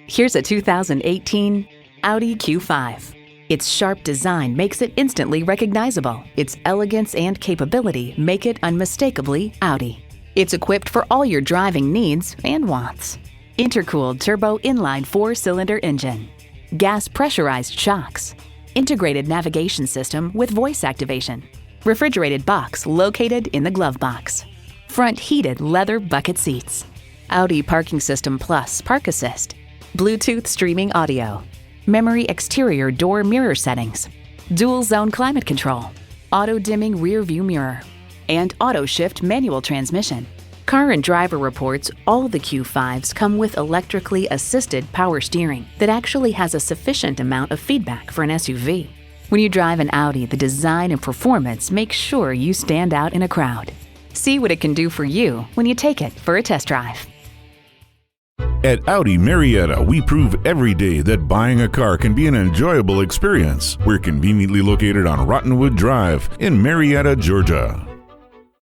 Here's a 2018 Audi Q5. Its sharp design makes it instantly recognizable. Its elegance and capability make it unmistakably Audi. It's equipped for all your driving needs and wants. Intercooled turbo inline 4-cylinder engine, gas pressurized shocks, integrated navigation system with voice activation, refrigerated box located in the glove box, front heated leather bucket seats, Audi Parking System Plus Park Assist, Bluetooth streaming audio, memory exterior door mirror settings, dual zone climate control, auto dimming rear view mirror, and auto shift manual transmission. Car and Driver reports all the Q5s come with electrically assisted power steering that actually has a sufficient amount of feedback for an SUV. When you drive an Audi, the design and performance make sure you stand out in a crowd. See what it can do for you when you take it for a test drive. At Audi Marietta, we prove every day that buying a car can be an enjoyable experience. We're conveniently located on Rottenwood Drive in Marietta, Georgia.